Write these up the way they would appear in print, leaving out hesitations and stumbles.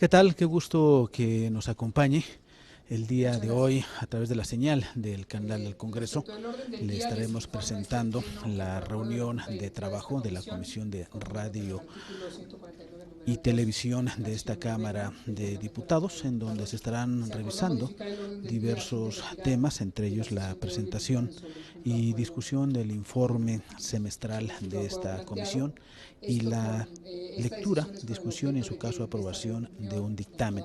¿Qué tal? Qué gusto que nos acompañe el día de hoy a través de la señal del canal del Congreso. Le estaremos presentando la reunión de trabajo de la Comisión de Radio y Televisión de esta Cámara de Diputados, en donde se estarán revisando diversos temas, entre ellos la presentación y discusión del informe semestral de esta comisión y la lectura, discusión y en su caso aprobación de un dictamen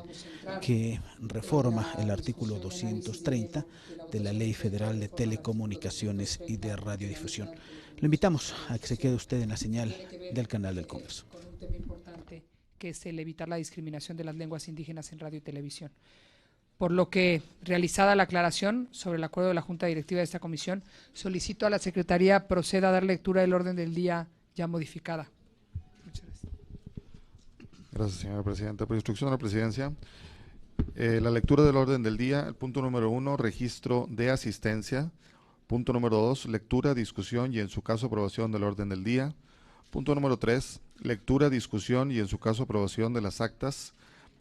que reforma el artículo 230 de la Ley Federal de Telecomunicaciones y de Radiodifusión. Lo invitamos a que se quede usted en la señal del canal del Congreso. Con un tema importante que es el evitar la discriminación de las lenguas indígenas en radio y televisión. Por lo que, realizada la aclaración sobre el acuerdo de la Junta Directiva de esta comisión, solicito a la Secretaría proceda a dar lectura del orden del día ya modificada. Muchas gracias. Gracias, señora presidenta. Por instrucción de la presidencia, la lectura del orden del día, el punto número 1, registro de asistencia. Punto número 2, lectura, discusión y en su caso aprobación del orden del día. Punto número 3, lectura, discusión y en su caso aprobación de las actas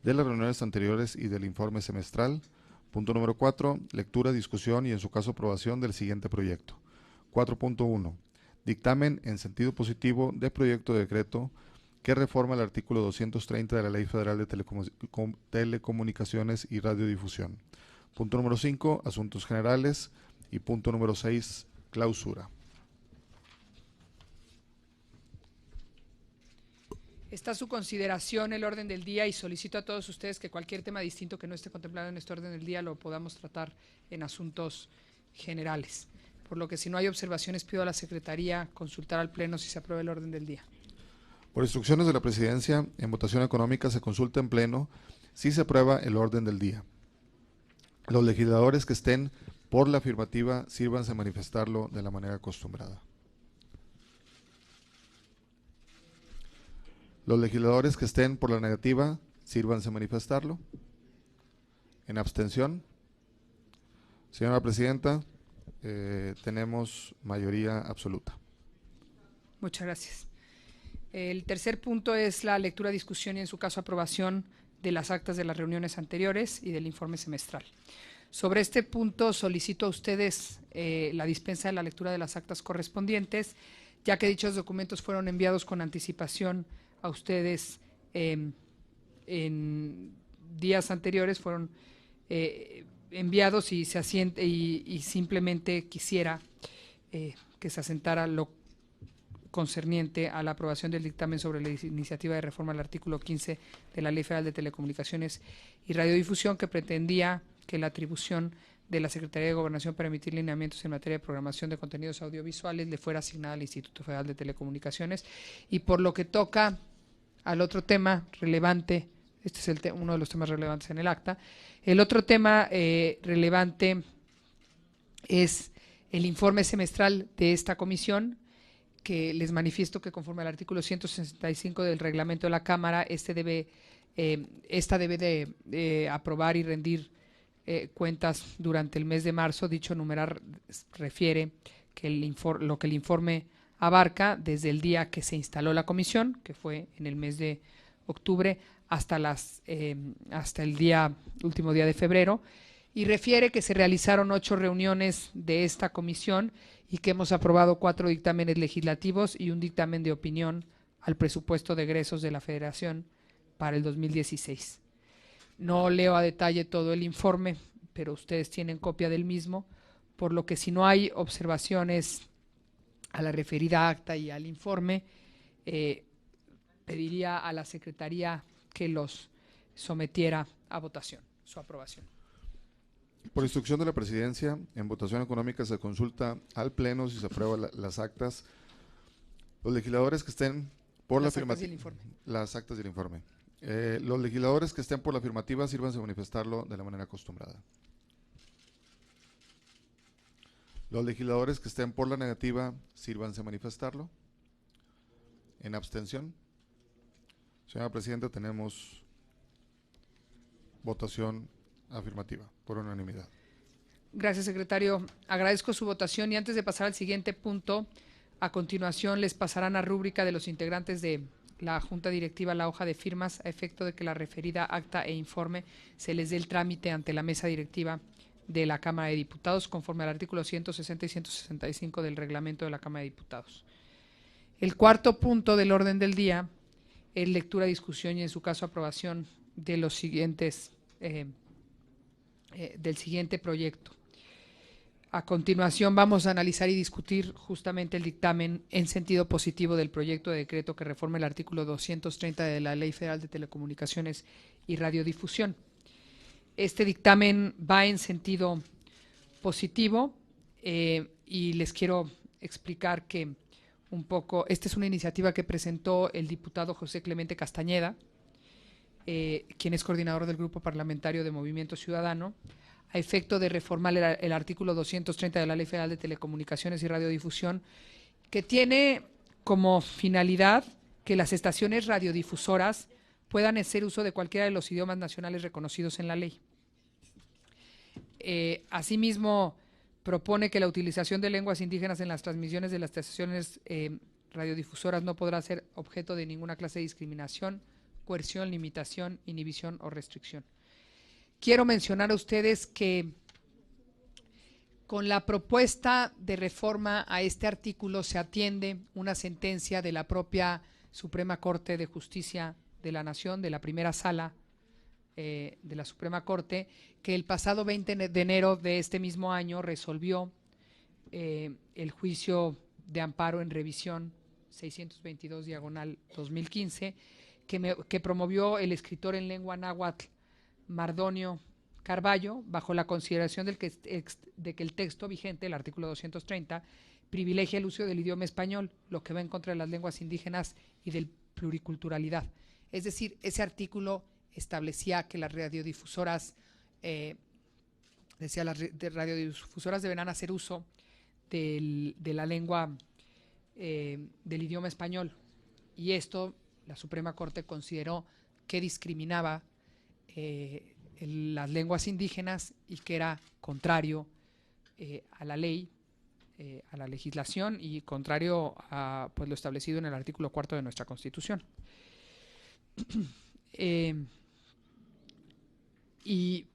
de las reuniones anteriores y del informe semestral. Punto número 4, lectura, discusión y en su caso aprobación del siguiente proyecto. 4.1, dictamen en sentido positivo de proyecto de decreto que reforma el artículo 230 de la Ley Federal de Telecomunicaciones y Radiodifusión. Punto número 5, asuntos generales. Y punto número 6, clausura. Está a su consideración el orden del día y solicito a todos ustedes que cualquier tema distinto que no esté contemplado en este orden del día lo podamos tratar en asuntos generales. Por lo que, si no hay observaciones, pido a la Secretaría consultar al Pleno si se aprueba el orden del día. Por instrucciones de la Presidencia, en votación económica se consulta en Pleno si se aprueba el orden del día. Los legisladores que estén por la afirmativa sírvanse a manifestarlo de la manera acostumbrada. Los legisladores que estén por la negativa, sírvanse a manifestarlo. En abstención. Señora Presidenta, tenemos mayoría absoluta. Muchas gracias. El tercer punto es la lectura, discusión y en su caso aprobación de las actas de las reuniones anteriores y del informe semestral. Sobre este punto solicito a ustedes la dispensa de la lectura de las actas correspondientes, ya que dichos documentos fueron enviados con anticipación a ustedes en días anteriores, fueron enviados y se asiente y simplemente quisiera que se asentara lo concerniente a la aprobación del dictamen sobre la iniciativa de reforma al artículo 15 de la Ley Federal de Telecomunicaciones y Radiodifusión, que pretendía que la atribución de la Secretaría de Gobernación para emitir lineamientos en materia de programación de contenidos audiovisuales le fuera asignada al Instituto Federal de Telecomunicaciones. Y por lo que toca al otro tema relevante, este es uno de los temas relevantes en el acta, el otro tema relevante es el informe semestral de esta comisión, que les manifiesto que conforme al artículo 165 del reglamento de la Cámara, esta debe de aprobar y rendir cuentas durante el mes de marzo. Dicho numerar refiere que lo que el informe abarca desde el día que se instaló la comisión, que fue en el mes de octubre, hasta el último día de febrero, y refiere que se realizaron 8 reuniones de esta comisión y que hemos aprobado 4 dictámenes legislativos y un dictamen de opinión al presupuesto de egresos de la Federación para el 2016. No leo a detalle todo el informe, pero ustedes tienen copia del mismo, por lo que, si no hay observaciones a la referida acta y al informe, pediría a la Secretaría que los sometiera a votación, su aprobación. Por instrucción de la Presidencia, en votación económica se consulta al Pleno si se aprueba las actas. Los legisladores que estén por la afirmativa. Las actas del informe. Los legisladores que estén por la afirmativa sírvanse a manifestarlo de la manera acostumbrada. Los legisladores que estén por la negativa sírvanse a manifestarlo. En abstención. Señora Presidenta, tenemos votación afirmativa por unanimidad. Gracias, secretario. Agradezco su votación y antes de pasar al siguiente punto, a continuación les pasarán a rúbrica de los integrantes de la Junta Directiva la hoja de firmas a efecto de que la referida acta e informe se les dé el trámite ante la mesa directiva de la Cámara de Diputados, conforme al artículo 160 y 165 del reglamento de la Cámara de Diputados. El cuarto punto del orden del día es lectura, discusión y, en su caso, aprobación de los siguientes, del siguiente proyecto. A continuación vamos a analizar y discutir justamente el dictamen en sentido positivo del proyecto de decreto que reforma el artículo 230 de la Ley Federal de Telecomunicaciones y Radiodifusión. Este dictamen va en sentido positivo y les quiero explicar que un poco, esta es una iniciativa que presentó el diputado José Clemente Castañeda, quien es coordinador del Grupo Parlamentario de Movimiento Ciudadano, a efecto de reformar el artículo 230 de la Ley Federal de Telecomunicaciones y Radiodifusión, que tiene como finalidad que las estaciones radiodifusoras puedan hacer uso de cualquiera de los idiomas nacionales reconocidos en la ley. Asimismo, propone que la utilización de lenguas indígenas en las transmisiones de las estaciones radiodifusoras no podrá ser objeto de ninguna clase de discriminación, coerción, limitación, inhibición o restricción. Quiero mencionar a ustedes que con la propuesta de reforma a este artículo se atiende una sentencia de la propia Suprema Corte de Justicia de la Nación, de la primera sala de la Suprema Corte, que el pasado 20 de enero de este mismo año resolvió el juicio de amparo en revisión 622/2015, que promovió el escritor en lengua náhuatl Mardonio Carballo, bajo la consideración de que el texto vigente, el artículo 230, privilegia el uso del idioma español, lo que va en contra de las lenguas indígenas y del pluriculturalidad. Es decir, ese artículo establecía que las radiodifusoras, radiodifusoras deberán hacer uso de la lengua del idioma español, y esto la Suprema Corte consideró que discriminaba las lenguas indígenas y que era contrario a la ley, a la legislación, y contrario a pues, lo establecido en el artículo 4 de nuestra Constitución. Y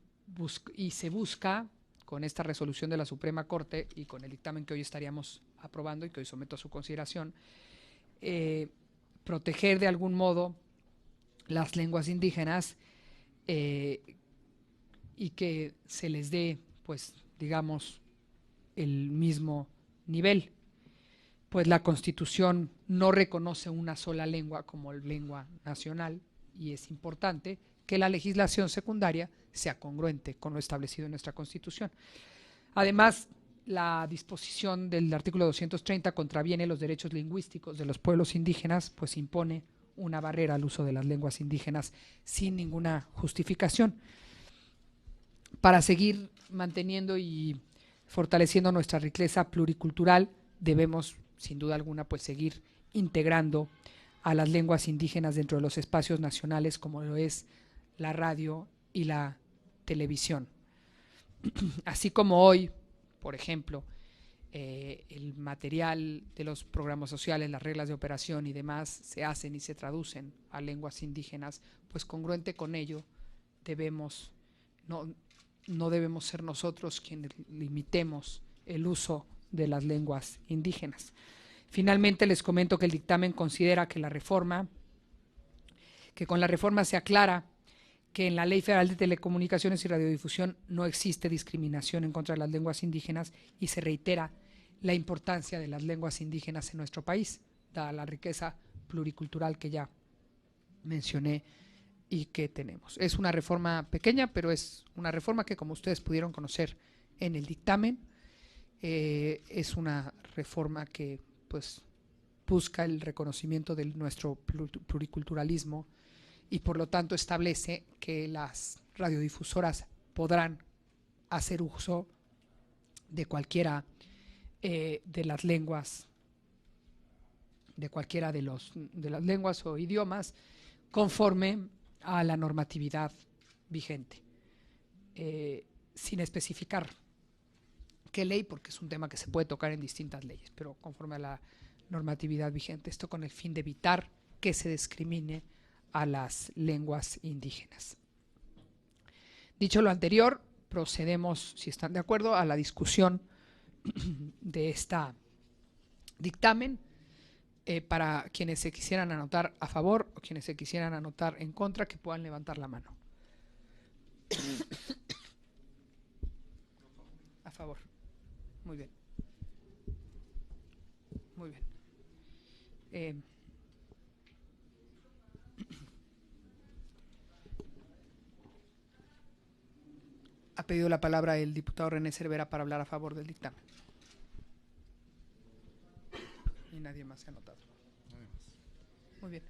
se busca, con esta resolución de la Suprema Corte y con el dictamen que hoy estaríamos aprobando y que hoy someto a su consideración, proteger de algún modo las lenguas indígenas y que se les dé, pues, digamos, el mismo nivel, pues la Constitución no reconoce una sola lengua como lengua nacional, y es importante que la legislación secundaria sea congruente con lo establecido en nuestra Constitución. Además, la disposición del artículo 230 contraviene los derechos lingüísticos de los pueblos indígenas, pues impone una barrera al uso de las lenguas indígenas sin ninguna justificación. Para seguir manteniendo y fortaleciendo nuestra riqueza pluricultural, debemos, sin duda alguna, pues seguir integrando a las lenguas indígenas dentro de los espacios nacionales, como lo es la radio y la televisión. Así como hoy, por ejemplo, el material de los programas sociales, las reglas de operación y demás se hacen y se traducen a lenguas indígenas, pues congruente con ello no debemos ser nosotros quienes limitemos el uso de las lenguas indígenas. Finalmente, les comento que el dictamen considera que con la reforma se aclara que en la Ley Federal de Telecomunicaciones y Radiodifusión no existe discriminación en contra de las lenguas indígenas, y se reitera la importancia de las lenguas indígenas en nuestro país, dada la riqueza pluricultural que ya mencioné y que tenemos. Es una reforma pequeña, pero es una reforma que, como ustedes pudieron conocer en el dictamen, es una reforma que pues busca el reconocimiento de nuestro pluriculturalismo, y por lo tanto establece que las radiodifusoras podrán hacer uso de cualquiera de las lenguas, de cualquiera de las lenguas o idiomas, conforme a la normatividad vigente, sin especificar qué ley, porque es un tema que se puede tocar en distintas leyes, pero conforme a la normatividad vigente. Esto con el fin de evitar que se discrimine a las lenguas indígenas. Dicho lo anterior, procedemos, si están de acuerdo, a la discusión de esta dictamen. Para quienes se quisieran anotar a favor o quienes se quisieran anotar en contra, que puedan levantar la mano. A favor. Muy bien. Muy bien. Ha pedido la palabra el diputado René Cervera para hablar a favor del dictamen. Y nadie más se ha anotado. Muy bien.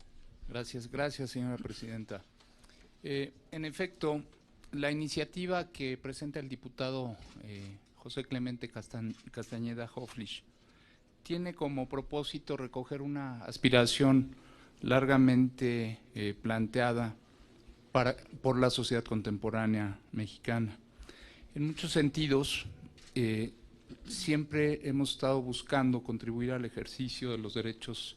Gracias, señora presidenta. En efecto, la iniciativa que presenta el diputado José Clemente Castañeda Hoflich tiene como propósito recoger una aspiración largamente planteada por la sociedad contemporánea mexicana. En muchos sentidos, siempre hemos estado buscando contribuir al ejercicio de los derechos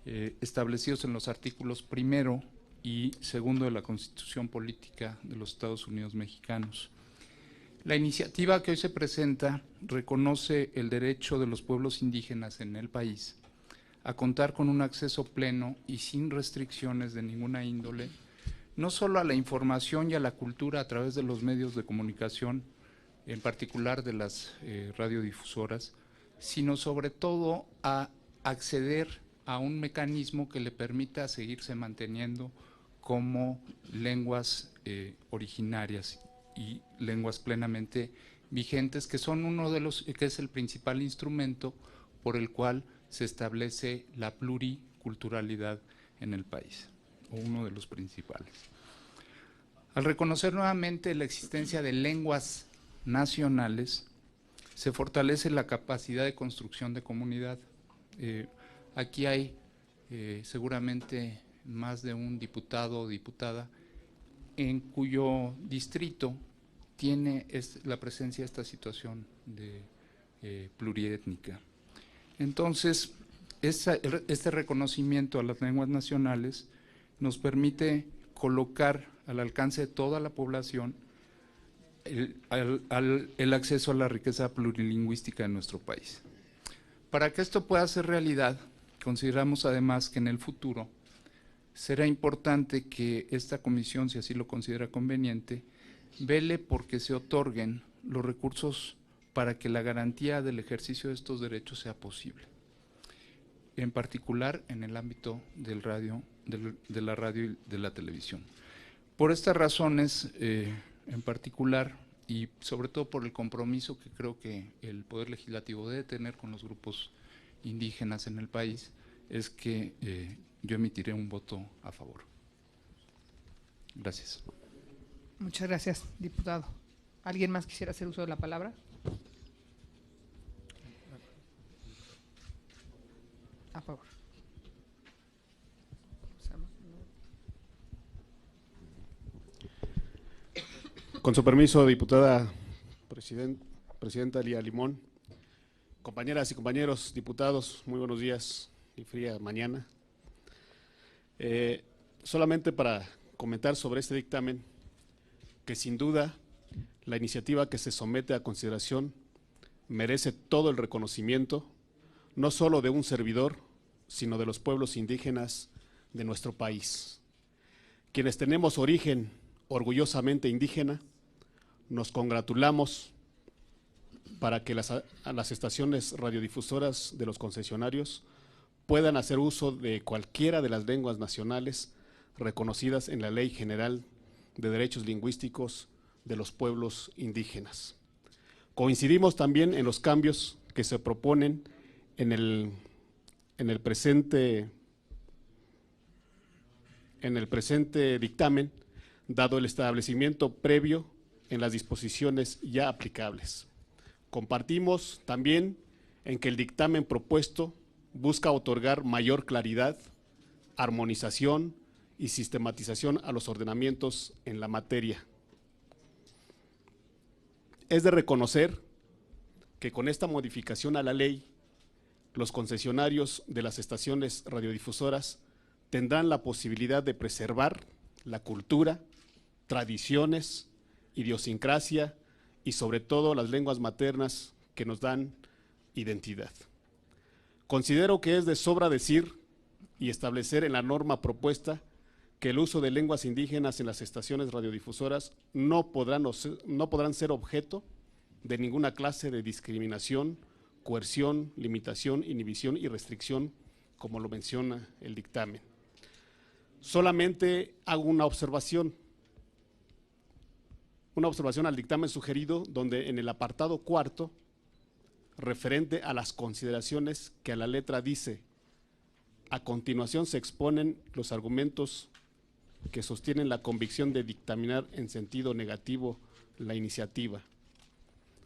establecidos en los artículos 1 y 2 de la Constitución Política de los Estados Unidos Mexicanos. La iniciativa que hoy se presenta reconoce el derecho de los pueblos indígenas en el país a contar con un acceso pleno y sin restricciones de ninguna índole, no solo a la información y a la cultura a través de los medios de comunicación, en particular de las radiodifusoras, sino sobre todo a acceder a un mecanismo que le permita seguirse manteniendo como lenguas originarias y lenguas plenamente vigentes, que son que es el principal instrumento por el cual se establece la pluriculturalidad en el país, o uno de los principales. Al reconocer nuevamente la existencia de lenguas nacionales, se fortalece la capacidad de construcción de comunidad. Aquí hay seguramente más de un diputado o diputada en cuyo distrito tiene la presencia de esta situación de pluriétnica. Entonces, este reconocimiento a las lenguas nacionales nos permite colocar al alcance de toda la población el acceso a la riqueza plurilingüística de nuestro país. Para que esto pueda ser realidad, consideramos además que en el futuro será importante que esta comisión, si así lo considera conveniente, vele porque se otorguen los recursos para que la garantía del ejercicio de estos derechos sea posible, en particular en el ámbito del radio, de la radio y de la televisión. Por estas razones, en particular, y sobre todo por el compromiso que creo que el Poder Legislativo debe tener con los grupos indígenas en el país, es que yo emitiré un voto a favor. Gracias. Muchas gracias, diputado. ¿Alguien más quisiera hacer uso de la palabra? A favor. Con su permiso, diputada presidenta Lía Limón, compañeras y compañeros diputados, muy buenos días y fría mañana. Solamente para comentar sobre este dictamen, que sin duda la iniciativa que se somete a consideración merece todo el reconocimiento, no solo de un servidor, sino de los pueblos indígenas de nuestro país. Quienes tenemos origen orgullosamente indígena, nos congratulamos para que las estaciones radiodifusoras de los concesionarios puedan hacer uso de cualquiera de las lenguas nacionales reconocidas en la Ley General de Derechos Lingüísticos de los Pueblos Indígenas. Coincidimos también en los cambios que se proponen en el presente dictamen, dado el establecimiento previo en las disposiciones ya aplicables. Compartimos también en que el dictamen propuesto busca otorgar mayor claridad, armonización y sistematización a los ordenamientos en la materia. Es de reconocer que con esta modificación a la ley, los concesionarios de las estaciones radiodifusoras tendrán la posibilidad de preservar la cultura, tradiciones, idiosincrasia y sobre todo las lenguas maternas que nos dan identidad. Considero que es de sobra decir y establecer en la norma propuesta que el uso de lenguas indígenas en las estaciones radiodifusoras no podrán ser objeto de ninguna clase de discriminación, coerción, limitación, inhibición y restricción, como lo menciona el dictamen. Solamente hago una observación al dictamen sugerido, donde en el apartado 4, referente a las consideraciones que a la letra dice: a continuación se exponen los argumentos que sostienen la convicción de dictaminar en sentido negativo la iniciativa.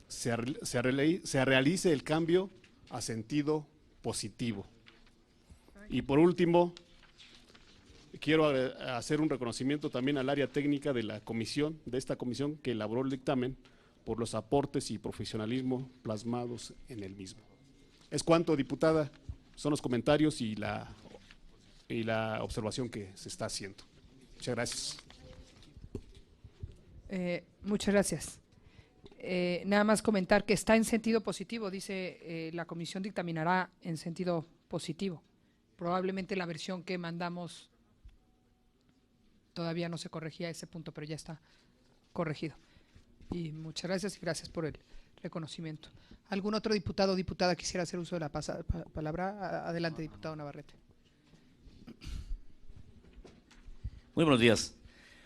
Se realice el cambio a sentido positivo. Y por último, quiero hacer un reconocimiento también al área técnica de esta comisión que elaboró el dictamen, por los aportes y profesionalismo plasmados en el mismo. Es cuanto, diputada, son los comentarios y la observación que se está haciendo. Muchas gracias. Muchas gracias. Nada más comentar que está en sentido positivo, dice la comisión dictaminará en sentido positivo. Probablemente la versión que mandamos todavía no se corregía ese punto, pero ya está corregido. Y muchas gracias y gracias por el reconocimiento. ¿Algún otro diputado o diputada quisiera hacer uso de la palabra? Adelante, diputado Navarrete. Muy buenos días.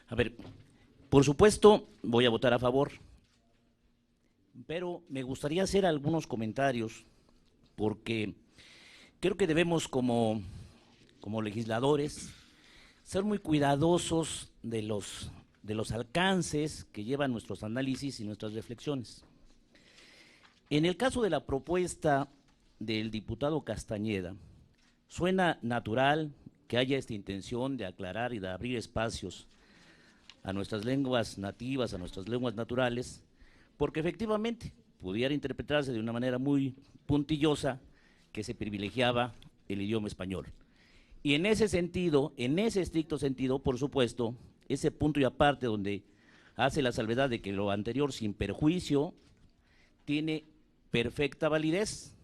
A ver, por supuesto voy a votar a favor, pero me gustaría hacer algunos comentarios porque creo que debemos como legisladores ser muy cuidadosos de los alcances que llevan nuestros análisis y nuestras reflexiones. En el caso de la propuesta del diputado Castañeda, suena natural que haya esta intención de aclarar y de abrir espacios a nuestras lenguas nativas, a nuestras lenguas naturales, porque efectivamente pudiera interpretarse de una manera muy puntillosa que se privilegiaba el idioma español. Y en ese sentido, en ese estricto sentido, por supuesto, ese punto y aparte donde hace la salvedad de que lo anterior sin perjuicio tiene perfecta validez,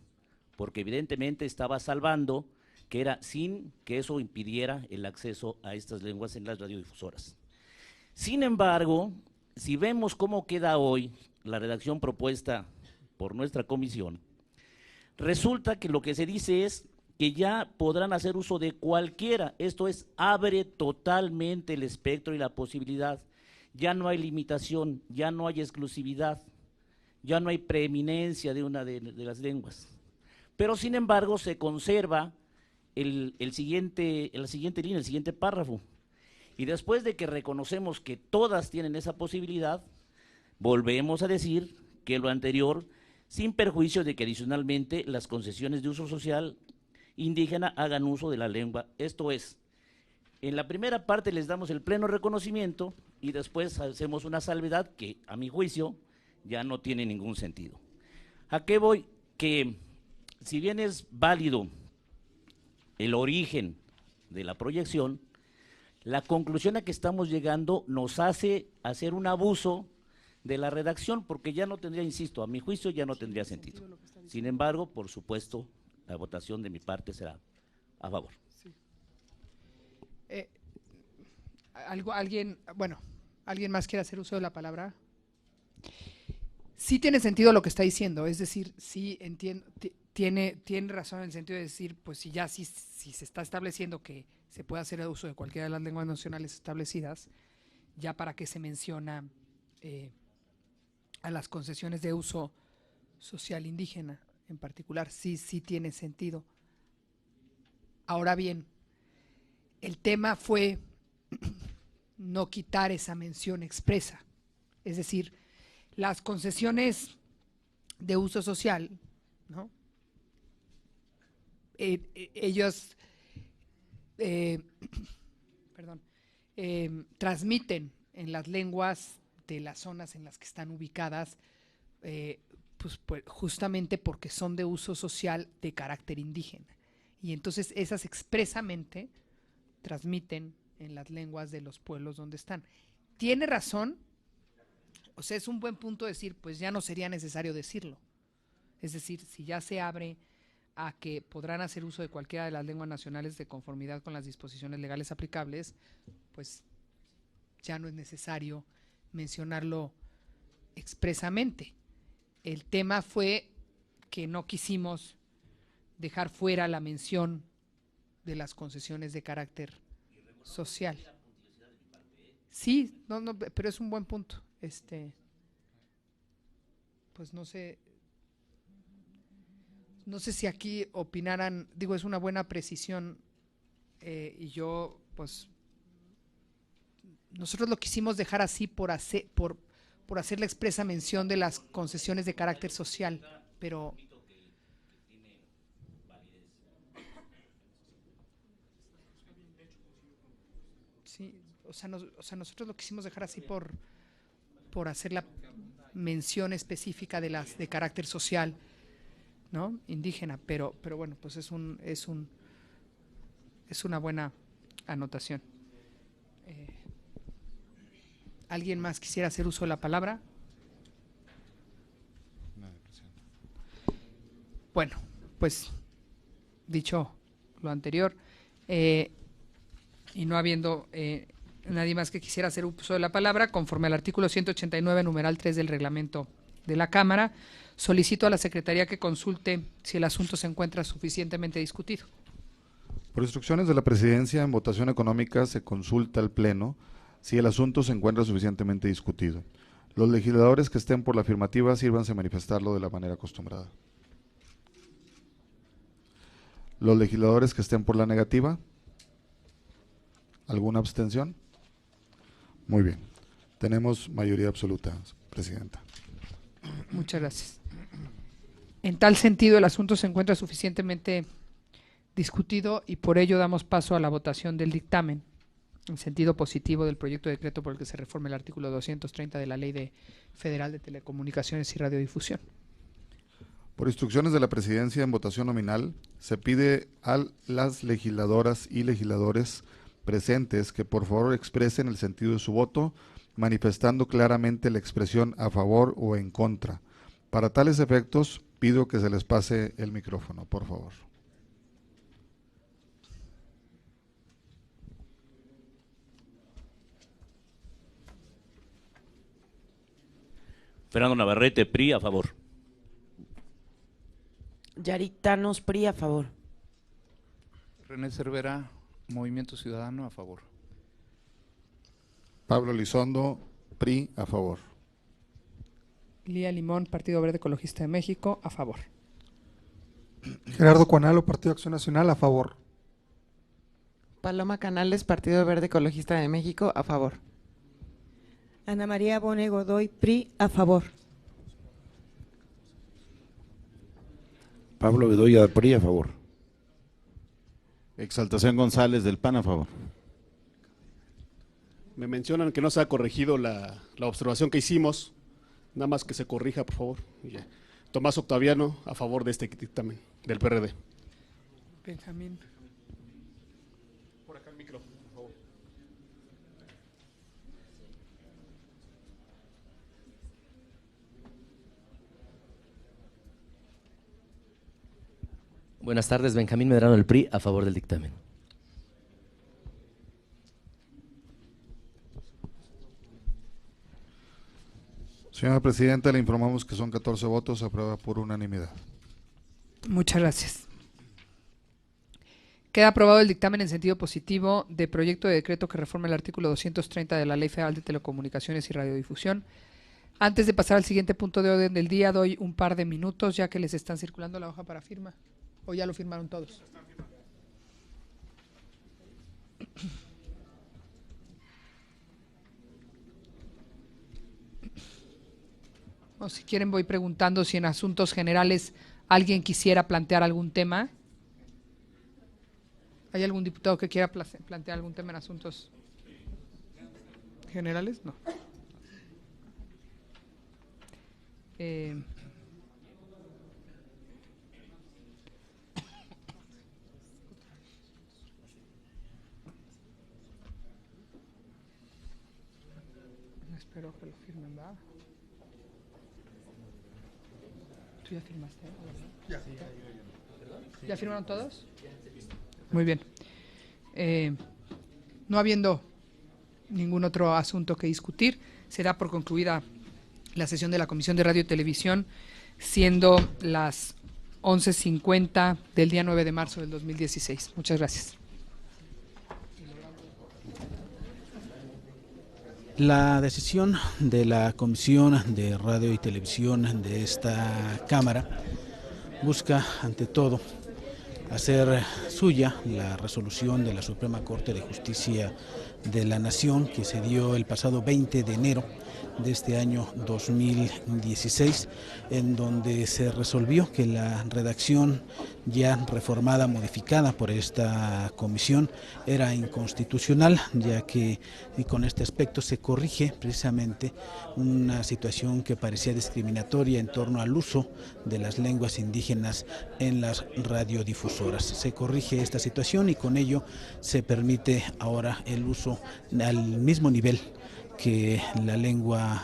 porque evidentemente estaba salvando que era sin que eso impidiera el acceso a estas lenguas en las radiodifusoras. Sin embargo, si vemos cómo queda hoy la redacción propuesta por nuestra comisión, resulta que lo que se dice es que ya podrán hacer uso de cualquiera, esto es, abre totalmente el espectro y la posibilidad, ya no hay limitación, ya no hay exclusividad, ya no hay preeminencia de una de las lenguas. Pero sin embargo se conserva la siguiente línea, el siguiente párrafo, y después de que reconocemos que todas tienen esa posibilidad, volvemos a decir que lo anterior, sin perjuicio de que adicionalmente las concesiones de uso social indígena hagan uso de la lengua. Esto es, en la primera parte les damos el pleno reconocimiento y después hacemos una salvedad que, a mi juicio, ya no tiene ningún sentido. ¿A qué voy? Que si bien es válido el origen de la proyección, la conclusión a que estamos llegando nos hace hacer un abuso de la redacción, porque ya no tendría, insisto, a mi juicio ya no tendría sentido. Sin embargo, por supuesto, la votación de mi parte será a favor. Sí. ¿Alguien más quiere hacer uso de la palabra? Sí tiene sentido lo que está diciendo, es decir, sí entiendo, tiene razón en el sentido de decir, pues si se está estableciendo que se puede hacer uso de cualquiera de las lenguas nacionales establecidas, ya para qué se menciona a las concesiones de uso social indígena en particular, sí tiene sentido. Ahora bien, el tema fue no quitar esa mención expresa, es decir, las concesiones de uso social, ¿no? Ellos transmiten en las lenguas de las zonas en las que están ubicadas, pues justamente porque son de uso social de carácter indígena. Y entonces esas expresamente transmiten en las lenguas de los pueblos donde están. Tiene razón, o sea, es un buen punto decir, pues ya no sería necesario decirlo. Es decir, si ya se abre a que podrán hacer uso de cualquiera de las lenguas nacionales de conformidad con las disposiciones legales aplicables, pues ya no es necesario mencionarlo expresamente. El tema fue que no quisimos dejar fuera la mención de las concesiones de carácter social. Sí, no, pero es un buen punto. Pues no sé si aquí opinaran, digo, es una buena precisión, y yo, pues, nosotros lo quisimos dejar así por hacer la expresa mención de las concesiones de carácter social, pero sí, o sea, nosotros lo quisimos dejar así por hacer la mención específica de las de carácter social, ¿no? Indígena, pero bueno, pues es una buena anotación. ¿Alguien más quisiera hacer uso de la palabra? Bueno, pues dicho lo anterior, y no habiendo nadie más que quisiera hacer uso de la palabra, conforme al artículo 189, numeral 3 del reglamento de la Cámara, solicito a la Secretaría que consulte si el asunto se encuentra suficientemente discutido. Por instrucciones de la Presidencia, en votación económica se consulta al Pleno si el asunto se encuentra suficientemente discutido. Los legisladores que estén por la afirmativa, sírvanse a manifestarlo de la manera acostumbrada. Los legisladores que estén por la negativa, ¿alguna abstención? Muy bien. Tenemos mayoría absoluta, Presidenta. Muchas gracias. En tal sentido, el asunto se encuentra suficientemente discutido y por ello damos paso a la votación del dictamen en sentido positivo del proyecto de decreto por el que se reforma el artículo 230 de la Ley Federal de Telecomunicaciones y Radiodifusión. Por instrucciones de la Presidencia, en votación nominal, se pide a las legisladoras y legisladores presentes que por favor expresen el sentido de su voto, manifestando claramente la expresión a favor o en contra. Para tales efectos, pido que se les pase el micrófono, por favor. Fernando Navarrete, PRI, a favor. Yarit Thanos, PRI, a favor. René Cervera, Movimiento Ciudadano, a favor. Pablo Elizondo, PRI, a favor. Lía Limón, Partido Verde Ecologista de México, a favor. Gerardo Cuanalo, Partido Acción Nacional, a favor. Paloma Canales, Partido Verde Ecologista de México, a favor. Ana María Bone Godoy, PRI, a favor. Pablo Bedoya, PRI, a favor. Exaltación González, del PAN, a favor. Me mencionan que no se ha corregido la observación que hicimos, nada más que se corrija, por favor. Tomás Octaviano, a favor de este dictamen, del PRD. Benjamín. Por acá el micro, por favor. Buenas tardes, Benjamín Medrano, del PRI, a favor del dictamen. Señora Presidenta, le informamos que son 14 votos, se aprueba por unanimidad. Muchas gracias. Queda aprobado el dictamen en sentido positivo de proyecto de decreto que reforma el artículo 230 de la Ley Federal de Telecomunicaciones y Radiodifusión. Antes de pasar al siguiente punto de orden del día, doy un par de minutos ya que les están circulando la hoja para firma. ¿O ya lo firmaron todos? O si quieren voy preguntando si en asuntos generales alguien quisiera plantear algún tema. ¿Hay algún diputado que quiera plantear algún tema en asuntos generales? No. Espero que lo firmen, ¿verdad? ¿Tú ya firmaste? ¿Ya firmaron todos? Muy bien. No habiendo ningún otro asunto que discutir, se da por concluida la sesión de la Comisión de Radio y Televisión, siendo las 11:50 del día 9 de marzo del 2016. Muchas gracias. La decisión de la Comisión de Radio y Televisión de esta Cámara busca, ante todo, hacer suya la resolución de la Suprema Corte de Justicia de la Nación que se dio el pasado 20 de enero de este año 2016, en donde se resolvió que la redacción ya reformada, modificada por esta comisión, era inconstitucional, ya que con este aspecto se corrige precisamente una situación que parecía discriminatoria en torno al uso de las lenguas indígenas en las radiodifusoras. Se corrige esta situación y con ello se permite ahora el uso al mismo nivel que la lengua,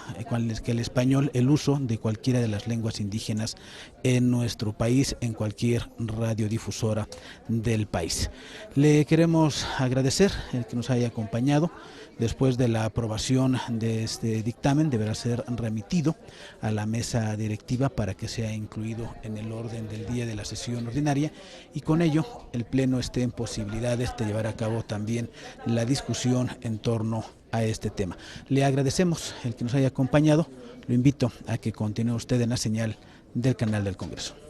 que el español, el uso de cualquiera de las lenguas indígenas en nuestro país, en cualquier radiodifusora del país. Le queremos agradecer el que nos haya acompañado. Después de la aprobación de este dictamen, deberá ser remitido a la mesa directiva para que sea incluido en el orden del día de la sesión ordinaria y con ello el Pleno esté en posibilidades de llevar a cabo también la discusión en torno a este tema. Le agradecemos el que nos haya acompañado. Lo invito a que continúe usted en la señal del canal del Congreso.